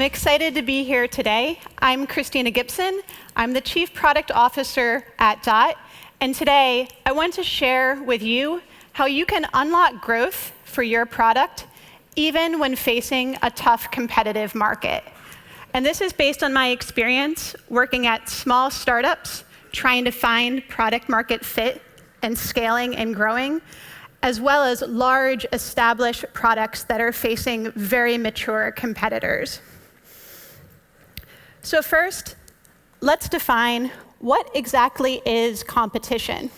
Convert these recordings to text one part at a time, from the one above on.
excited to be here today. I'm Kristina Gibson. I'm the Chief Product Officer at Dot. And today, I want to share with you how you can unlock growth for your product, even when facing a tough competitive market. And this is based on my experience working at small startups, trying to find product market fit and scaling and growing, as well as large established products that are facing very mature competitors. So first, let's define what exactly is competition.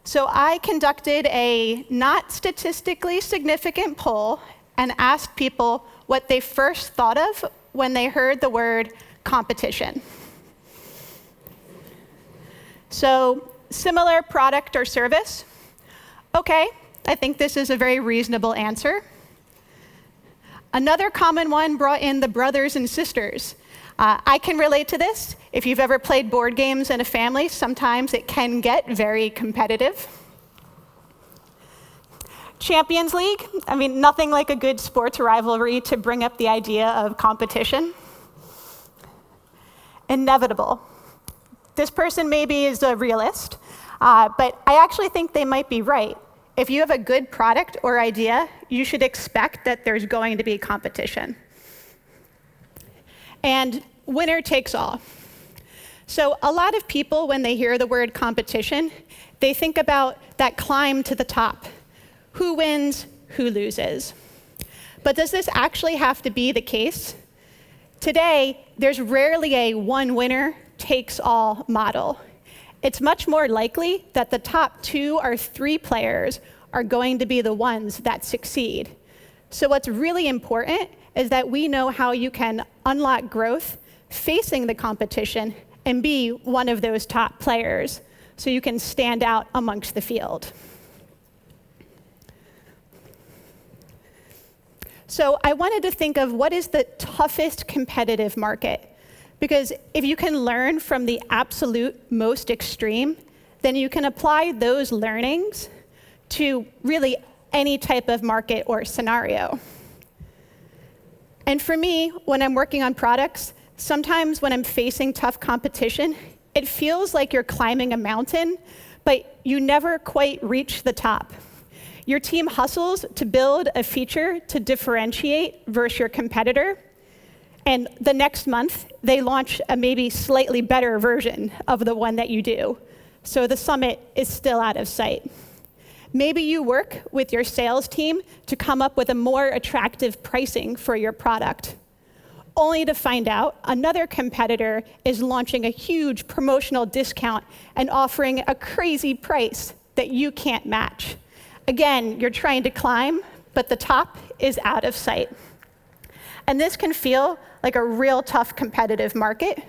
So I conducted a not statistically significant poll and asked people what they first thought of when they heard the word competition. So similar product or service? Okay, I think this is a very reasonable answer. Another common one brought in the brothers and sisters. I can relate to this. If you've ever played board games in a family, sometimes it can get very competitive. Champions League, I mean, nothing like a good sports rivalry to bring up the idea of competition. Inevitable. This person maybe is a realist, but I actually think they might be right. If you have a good product or idea, you should expect that there's going to be competition. And winner takes all. So a lot of people, when they hear the word competition, they think about that climb to the top. Who wins, who loses. But does this actually have to be the case? Today, there's rarely a one winner takes all model. It's much more likely that the top 2 or 3 players are going to be the ones that succeed. So what's really important is that we know how you can unlock growth facing the competition and be one of those top players so you can stand out amongst the field. So I wanted to think of what is the toughest competitive market. Because if you can learn from the absolute most extreme, then you can apply those learnings to really any type of market or scenario. And for me, when I'm working on products, sometimes when I'm facing tough competition, it feels like you're climbing a mountain, but you never quite reach the top. Your team hustles to build a feature to differentiate versus your competitor. And the next month, they launch a maybe slightly better version of the one that you do. So the summit is still out of sight. Maybe you work with your sales team to come up with a more attractive pricing for your product, only to find out another competitor is launching a huge promotional discount and offering a crazy price that you can't match. Again, you're trying to climb, but the top is out of sight. And this can feel like a real tough competitive market,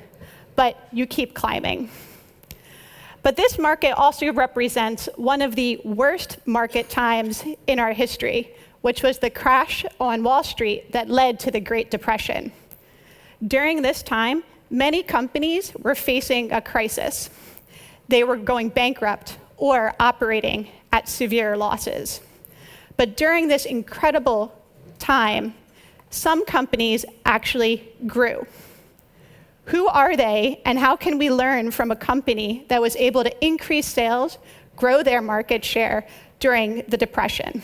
but you keep climbing. But this market also represents one of the worst market times in our history, which was the crash on Wall Street that led to the Great Depression. During this time, many companies were facing a crisis. They were going bankrupt or operating at severe losses. But during this incredible time, some companies actually grew. Who are they, and how can we learn from a company that was able to increase sales, grow their market share during the Depression?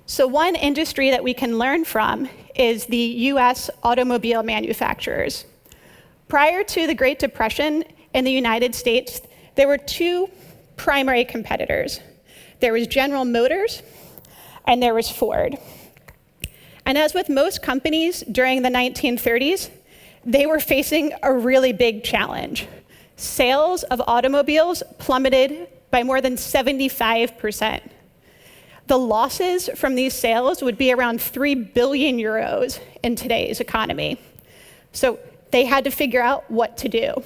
So one industry that we can learn from is the US automobile manufacturers. Prior to the Great Depression in the United States, there were 2 primary competitors. There was General Motors, and there was Ford. And as with most companies during the 1930s, they were facing a really big challenge. Sales of automobiles plummeted by more than 75%. The losses from these sales would be around 3 billion euros in today's economy. So they had to figure out what to do.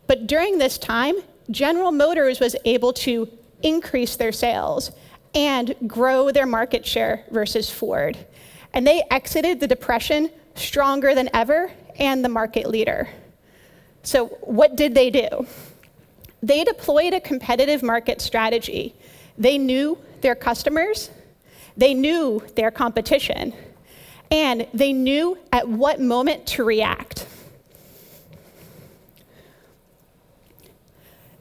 But during this time, General Motors was able to increase their sales and grow their market share versus Ford. And they exited the Depression stronger than ever and the market leader. So what did they do? They deployed a competitive market strategy. They knew their customers, they knew their competition, And they knew at what moment to react.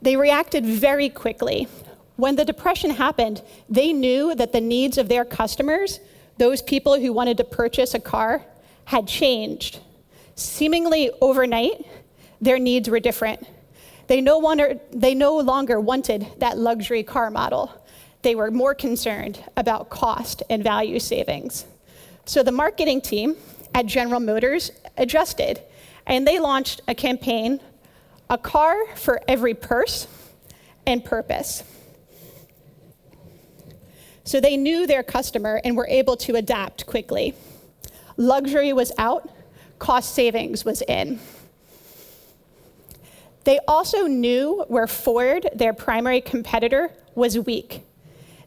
They reacted very quickly. When the Depression happened, they knew that the needs of their customers, those people who wanted to purchase a car, had changed. Seemingly overnight, their needs were different. They no longer wanted that luxury car model. They were more concerned about cost and value savings. So the marketing team at General Motors adjusted, and they launched a campaign, a car for every purse and purpose. So they knew their customer and were able to adapt quickly. Luxury was out, cost savings was in. They also knew where Ford, their primary competitor, was weak.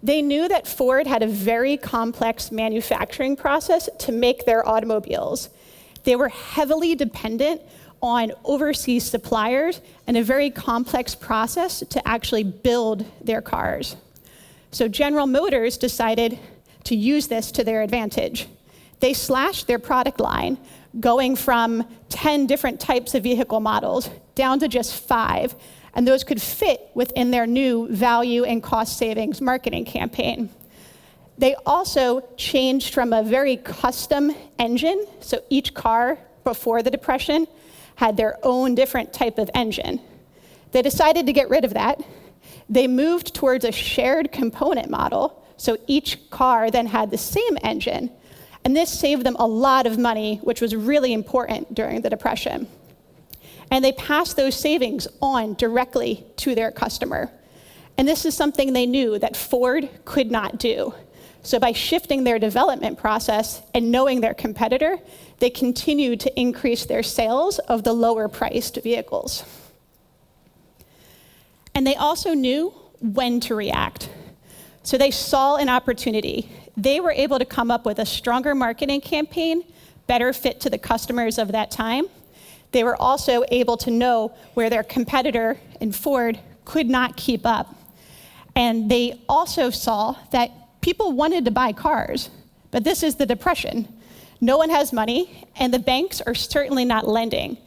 They knew that Ford had a very complex manufacturing process to make their automobiles. They were heavily dependent on overseas suppliers and a very complex process to actually build their cars. So General Motors decided to use this to their advantage. They slashed their product line, going from 10 different types of vehicle models down to just 5, and those could fit within their new value and cost savings marketing campaign. They also changed from a very custom engine, so each car before the Depression had their own different type of engine. They decided to get rid of that. They moved towards a shared component model, so each car then had the same engine, and this saved them a lot of money, which was really important during the Depression. And they passed those savings on directly to their customer. And this is something they knew that Ford could not do. So by shifting their development process and knowing their competitor, they continued to increase their sales of the lower priced vehicles. And they also knew when to react. So they saw an opportunity. They were able to come up with a stronger marketing campaign, better fit to the customers of that time. They were also able to know where their competitor in Ford could not keep up. And they also saw that people wanted to buy cars, but this is the Depression. No one has money, and the banks are certainly not lending.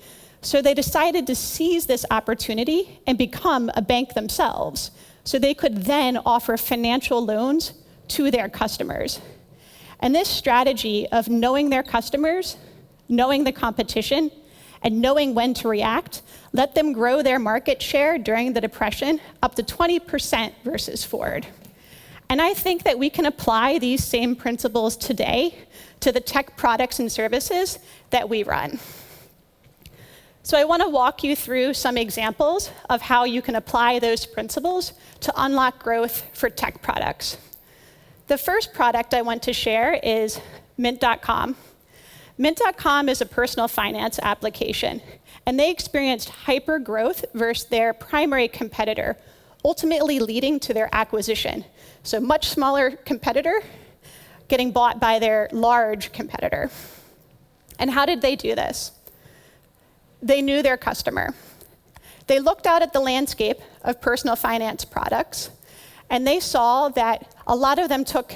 So they decided to seize this opportunity and become a bank themselves, so they could then offer financial loans to their customers. And this strategy of knowing their customers, knowing the competition, and knowing when to react let them grow their market share during the Depression up to 20% versus Ford. And I think that we can apply these same principles today to the tech products and services that we run. So I want to walk you through some examples of how you can apply those principles to unlock growth for tech products. The first product I want to share is Mint.com. Mint.com is a personal finance application, and they experienced hyper growth versus their primary competitor, ultimately leading to their acquisition. So much smaller competitor getting bought by their large competitor. And how did they do this? They knew their customer. They looked out at the landscape of personal finance products, and they saw that a lot of them took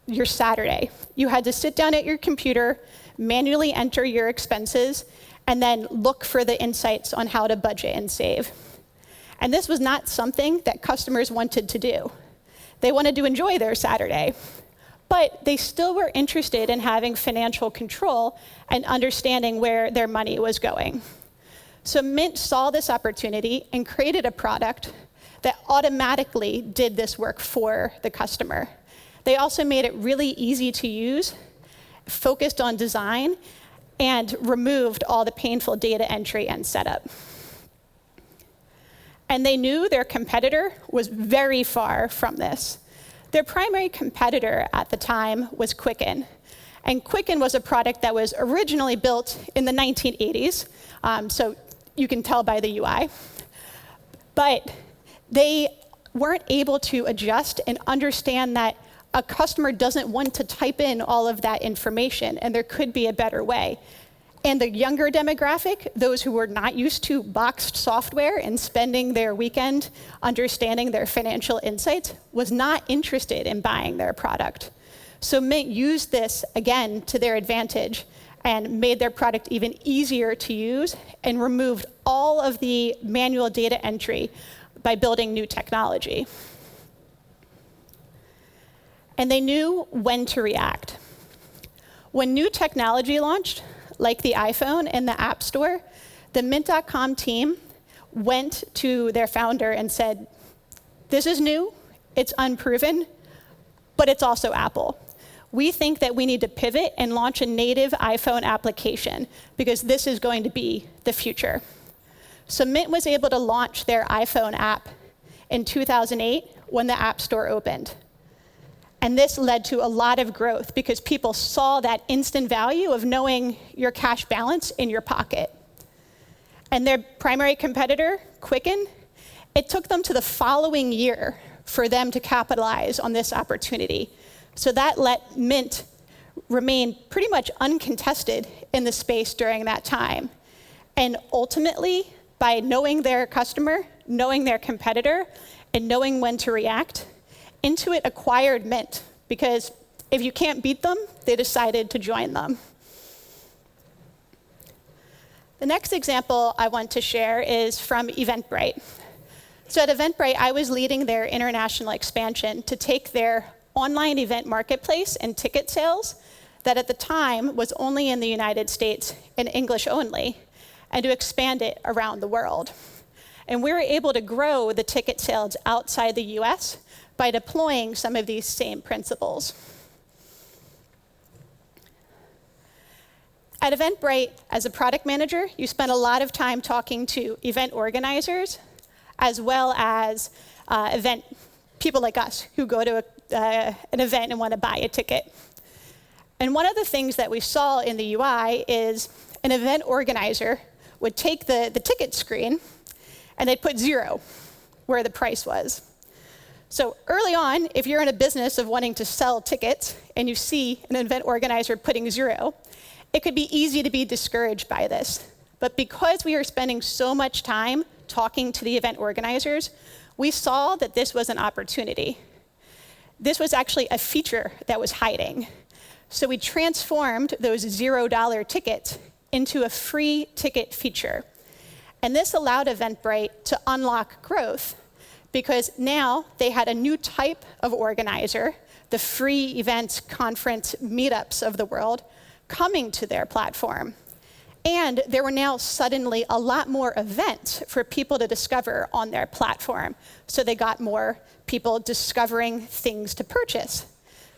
your Saturday. You had to sit down at your computer, manually enter your expenses, and then look for the insights on how to budget and save. And this was not something that customers wanted to do. They wanted to enjoy their Saturday, but they still were interested in having financial control and understanding where their money was going. So Mint saw this opportunity and created a product that automatically did this work for the customer. They also made it really easy to use, focused on design, and removed all the painful data entry and setup. And they knew their competitor was very far from this. Their primary competitor at the time was Quicken. And Quicken was a product that was originally built in the 1980s, so you can tell by the UI. But they weren't able to adjust and understand that a customer doesn't want to type in all of that information, and there could be a better way. And the younger demographic, those who were not used to boxed software and spending their weekend understanding their financial insights, was not interested in buying their product. So Mint used this, again, to their advantage and made their product even easier to use and removed all of the manual data entry by building new technology. And they knew when to react. When new technology launched, like the iPhone and the App Store, the Mint.com team went to their founder and said, this is new, it's unproven, but it's also Apple. We think that we need to pivot and launch a native iPhone application because this is going to be the future. So Mint was able to launch their iPhone app in 2008 when the App Store opened. And this led to a lot of growth because people saw that instant value of knowing your cash balance in your pocket. And their primary competitor, Quicken, it took them to the following year for them to capitalize on this opportunity. So that let Mint remain pretty much uncontested in the space during that time. And ultimately, by knowing their customer, knowing their competitor, and knowing when to react, Intuit acquired Mint because if you can't beat them, they decided to join them. The next example I want to share is from Eventbrite. So at Eventbrite, I was leading their international expansion to take their online event marketplace and ticket sales that at the time was only in the United States in English only, and to expand it around the world. And we were able to grow the ticket sales outside the US by deploying some of these same principles. At Eventbrite, as a product manager, you spend a lot of time talking to event organizers, as well as event people like us who go to an event and want to buy a ticket. And one of the things that we saw in the UI is an event organizer would take the ticket screen and they'd put 0 where the price was. So early on, if you're in a business of wanting to sell tickets and you see an event organizer putting 0, it could be easy to be discouraged by this. But because we are spending so much time talking to the event organizers, we saw that this was an opportunity. This was actually a feature that was hiding. So we transformed those $0 tickets into a free ticket feature. And this allowed Eventbrite to unlock growth because now they had a new type of organizer, the free events, conference, meetups of the world, coming to their platform. And there were now suddenly a lot more events for people to discover on their platform. So they got more people discovering things to purchase.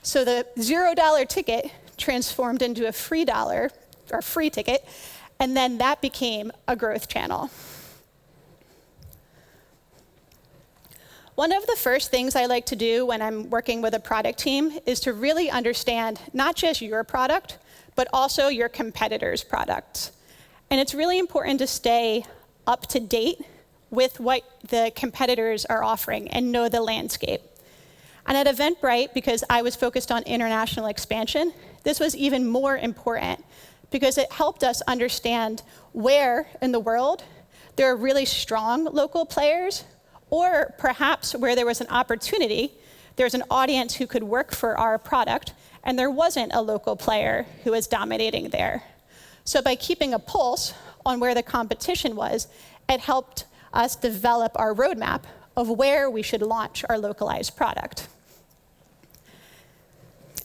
So the $0 ticket transformed into a free ticket, and then that became a growth channel. One of the first things I like to do when I'm working with a product team is to really understand not just your product, but also your competitors' products. And it's really important to stay up to date with what the competitors are offering and know the landscape. And at Eventbrite, because I was focused on international expansion, this was even more important because it helped us understand where in the world there are really strong local players, or perhaps where there was an opportunity, there's an audience who could work for our product, and there wasn't a local player who was dominating there. So by keeping a pulse on where the competition was, it helped us develop our roadmap of where we should launch our localized product.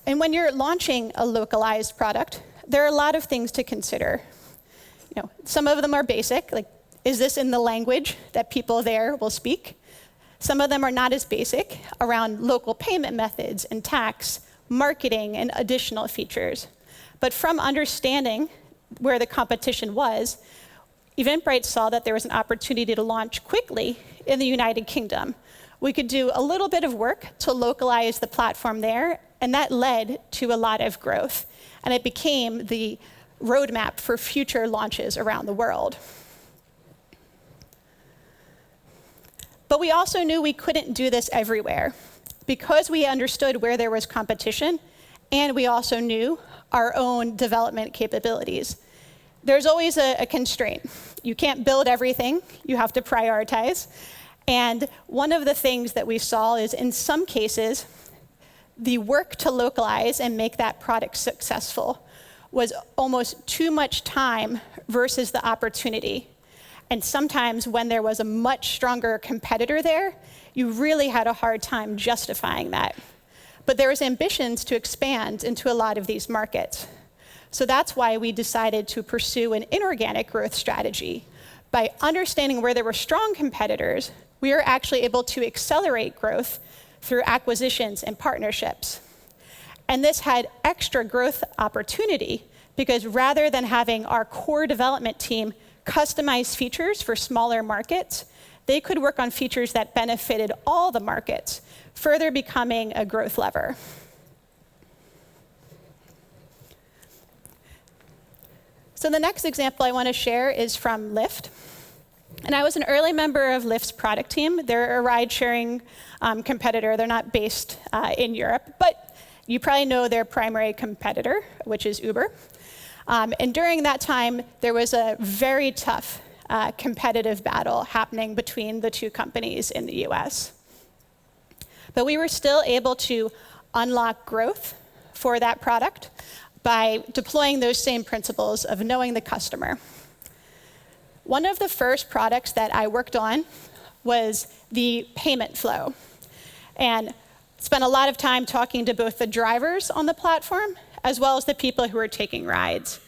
And when you're launching a localized product, there are a lot of things to consider. Some of them are basic, like, is this in the language that people there will speak? Some of them are not as basic, around local payment methods and tax, marketing, and additional features. But from understanding where the competition was, Eventbrite saw that there was an opportunity to launch quickly in the United Kingdom. We could do a little bit of work to localize the platform there, and that led to a lot of growth. And it became the roadmap for future launches around the world. But we also knew we couldn't do this everywhere because we understood where there was competition, and we also knew our own development capabilities. There's always a constraint. You can't build everything. You have to prioritize. And one of the things that we saw is in some cases, the work to localize and make that product successful was almost too much time versus the opportunity. And sometimes when there was a much stronger competitor there, you really had a hard time justifying that. But there was ambitions to expand into a lot of these markets. So that's why we decided to pursue an inorganic growth strategy. By understanding where there were strong competitors, we were actually able to accelerate growth through acquisitions and partnerships. And this had extra growth opportunity because rather than having our core development team customize features for smaller markets, they could work on features that benefited all the markets, further becoming a growth lever. So the next example I want to share is from Lyft. And I was an early member of Lyft's product team. They're a ride-sharing competitor. They're not based in Europe, but you probably know their primary competitor, which is Uber. And during that time, there was a very tough competitive battle happening between the two companies in the US. But we were still able to unlock growth for that product by deploying those same principles of knowing the customer. One of the first products that I worked on was the payment flow, and spent a lot of time talking to both the drivers on the platform as well as the people who were taking rides.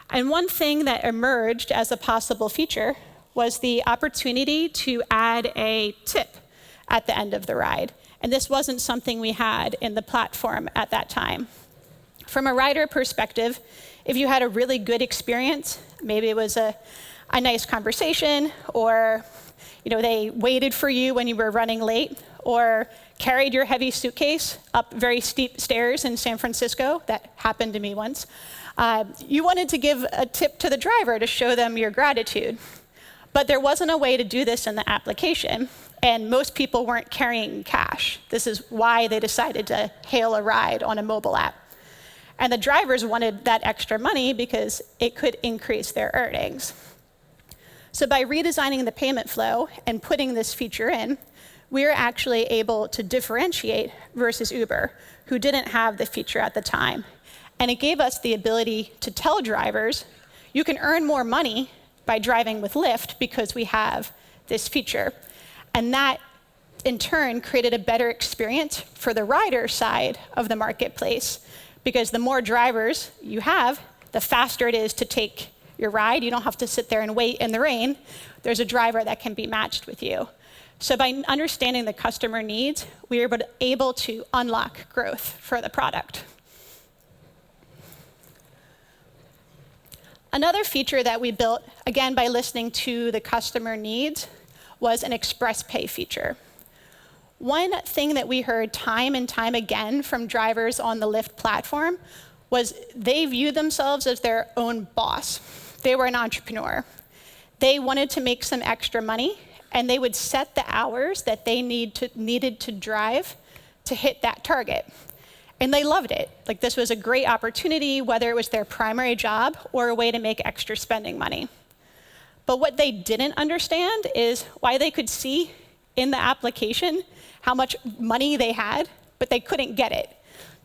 And one thing that emerged as a possible feature was the opportunity to add a tip at the end of the ride. And this wasn't something we had in the platform at that time. From a rider perspective, if you had a really good experience, maybe it was a nice conversation, or they waited for you when you were running late, or carried your heavy suitcase up very steep stairs in San Francisco, that happened to me once, you wanted to give a tip to the driver to show them your gratitude. But there wasn't a way to do this in the application, and most people weren't carrying cash. This is why they decided to hail a ride on a mobile app. And the drivers wanted that extra money because it could increase their earnings. So by redesigning the payment flow and putting this feature in, we were actually able to differentiate versus Uber, who didn't have the feature at the time. And it gave us the ability to tell drivers, you can earn more money by driving with Lyft because we have this feature. And that, in turn, created a better experience for the rider side of the marketplace, because the more drivers you have, the faster it is to take your ride. You don't have to sit there and wait in the rain. There's a driver that can be matched with you. So by understanding the customer needs, we were able to unlock growth for the product. Another feature that we built, again by listening to the customer needs, was an express pay feature. One thing that we heard time and time again from drivers on the Lyft platform was they viewed themselves as their own boss. They were an entrepreneur. They wanted to make some extra money, and they would set the hours that they needed to drive to hit that target. And they loved it. Like, this was a great opportunity, whether it was their primary job or a way to make extra spending money. But what they didn't understand is why they could see in the application how much money they had, but they couldn't get it.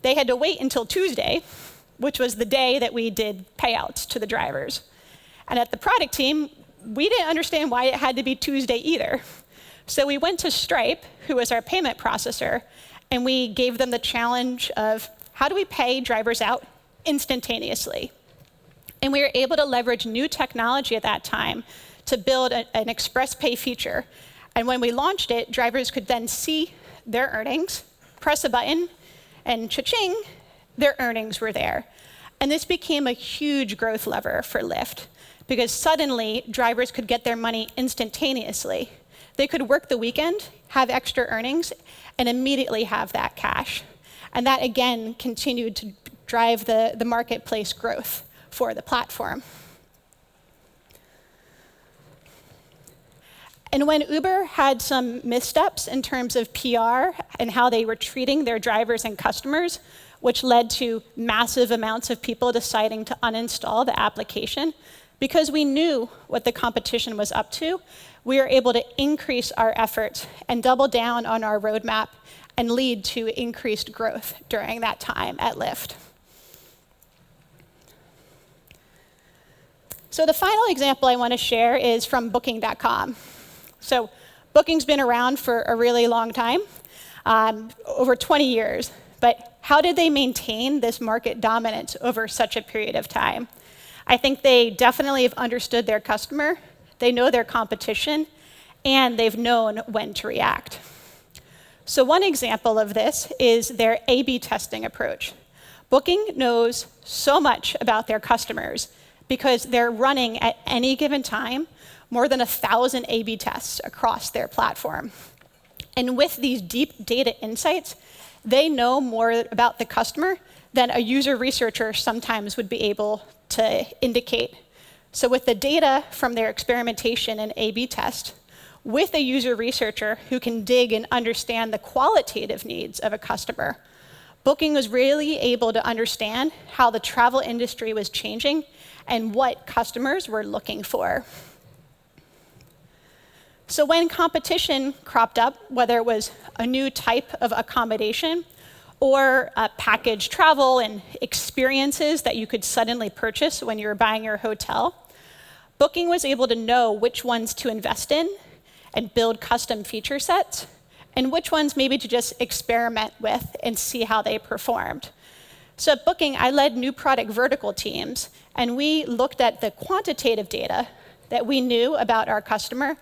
They had to wait until Tuesday, which was the day that we did payouts to the drivers. And at the product team, we didn't understand why it had to be Tuesday either. So we went to Stripe, who was our payment processor, and we gave them the challenge of, how do we pay drivers out instantaneously? And we were able to leverage new technology at that time to build an express pay feature. And when we launched it, drivers could then see their earnings, press a button, and cha-ching, their earnings were there. And this became a huge growth lever for Lyft, because suddenly drivers could get their money instantaneously. They could work the weekend, have extra earnings, and immediately have that cash. And that, again, continued to drive the marketplace growth for the platform. And when Uber had some missteps in terms of PR and how they were treating their drivers and customers, which led to massive amounts of people deciding to uninstall the application, because we knew what the competition was up to, we were able to increase our efforts and double down on our roadmap and lead to increased growth during that time at Lyft. So the final example I want to share is from Booking.com. So Booking's been around for a really long time, over 20 years. But how did they maintain this market dominance over such a period of time? I think they definitely have understood their customer, they know their competition, and they've known when to react. So one example of this is their A/B testing approach. Booking knows so much about their customers because they're running at any given time more than 1,000 A/B tests across their platform. And with these deep data insights, they know more about the customer than a user researcher sometimes would be able to indicate. So with the data from their experimentation and A/B test, with a user researcher who can dig and understand the qualitative needs of a customer, Booking was really able to understand how the travel industry was changing and what customers were looking for. So when competition cropped up, whether it was a new type of accommodation or package travel and experiences that you could suddenly purchase when you were buying your hotel, Booking was able to know which ones to invest in and build custom feature sets, and which ones maybe to just experiment with and see how they performed. So at Booking, I led new product vertical teams, and we looked at the quantitative data that we knew about our customer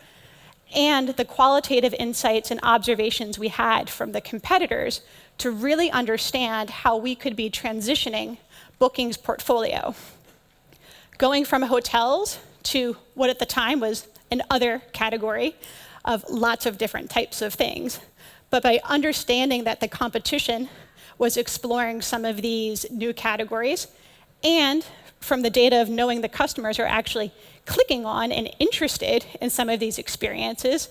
and the qualitative insights and observations we had from the competitors to really understand how we could be transitioning Booking's portfolio, going from hotels to what at the time was an other category of lots of different types of things. But by understanding that the competition was exploring some of these new categories, and from the data of knowing the customers are actually clicking on and interested in some of these experiences,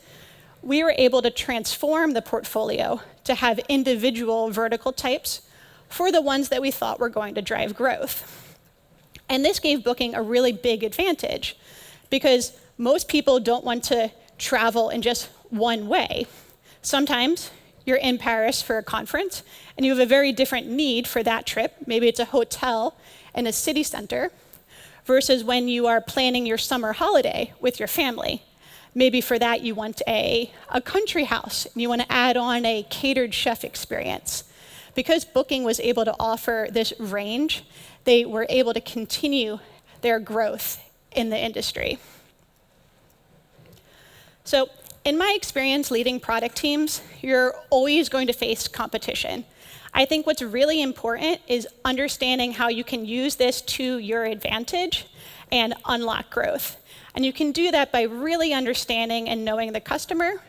we were able to transform the portfolio to have individual vertical types for the ones that we thought were going to drive growth. And this gave Booking a really big advantage because most people don't want to travel in just one way. Sometimes you're in Paris for a conference and you have a very different need for that trip. Maybe it's a hotel in a city center versus when you are planning your summer holiday with your family. Maybe for that you want a country house and you want to add on a catered chef experience. Because Booking was able to offer this range, they were able to continue their growth in the industry. So in my experience leading product teams, you're always going to face competition. I think what's really important is understanding how you can use this to your advantage and unlock growth. And you can do that by really understanding and knowing the customer,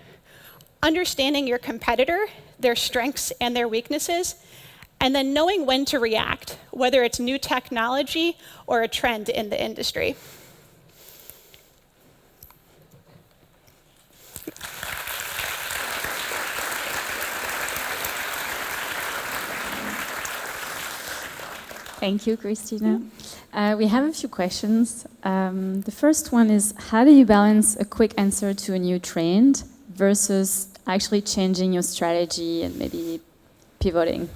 understanding your competitor, their strengths and their weaknesses, and then knowing when to react, whether it's new technology or a trend in the industry. Thank you, Kristina. We have a few questions. The first one is, how do you balance a quick answer to a new trend versus actually changing your strategy and maybe pivoting?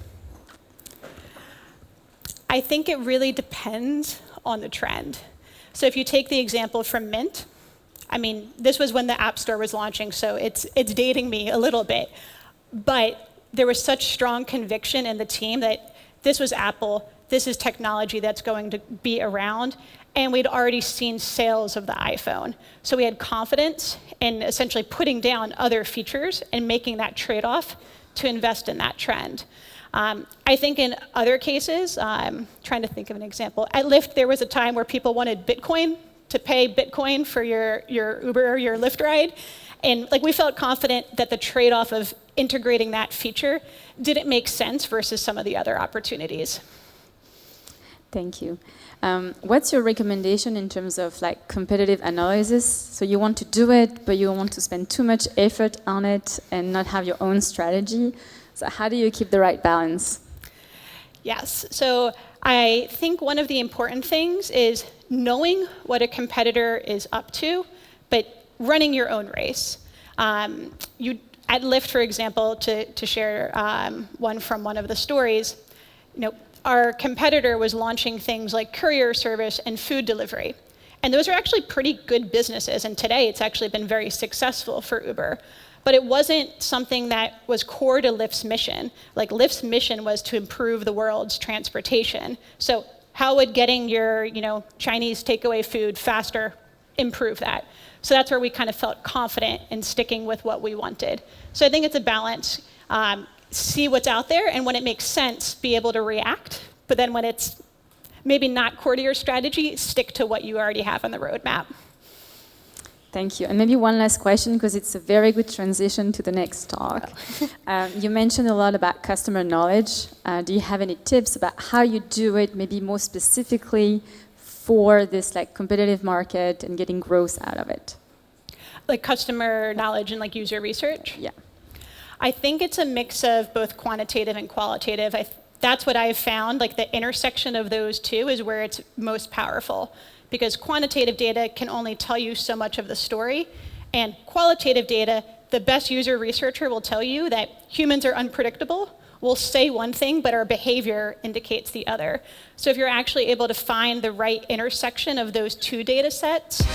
I think it really depends on the trend. So if you take the example from Mint, I mean, this was when the App Store was launching, so it's dating me a little bit. But there was such strong conviction in the team that this was Apple, this is technology that's going to be around, and we'd already seen sales of the iPhone. So we had confidence in essentially putting down other features and making that trade-off to invest in that trend. I think in other cases, I'm trying to think of an example. At Lyft, there was a time where people wanted Bitcoin, to pay Bitcoin for your Uber or your Lyft ride. And we felt confident that the trade-off of integrating that feature didn't make sense versus some of the other opportunities. Thank you. What's your recommendation in terms of competitive analysis? So you want to do it, but you don't want to spend too much effort on it and not have your own strategy. So how do you keep the right balance? Yes. So I think one of the important things is knowing what a competitor is up to, but running your own race. At Lyft, for example, to share one from one of the stories, our competitor was launching things like courier service and food delivery. And those are actually pretty good businesses. And today it's actually been very successful for Uber. But it wasn't something that was core to Lyft's mission. Like Lyft's mission was to improve the world's transportation. So how would getting your Chinese takeaway food faster improve that? So that's where we kind of felt confident in sticking with what we wanted. So I think it's a balance. See what's out there, and when it makes sense, be able to react. But then when it's maybe not core to your strategy, stick to what you already have on the roadmap. Thank you. And maybe one last question, because it's a very good transition to the next talk. You mentioned a lot about customer knowledge. Do you have any tips about how you do it, maybe more specifically for this competitive market and getting growth out of it? Like customer knowledge and user research? Yeah. I think it's a mix of both quantitative and qualitative. That's what I've found. The intersection of those two is where it's most powerful. Because quantitative data can only tell you so much of the story. And qualitative data, the best user researcher will tell you that humans are unpredictable. We'll say one thing, but our behavior indicates the other. So if you're actually able to find the right intersection of those two data sets,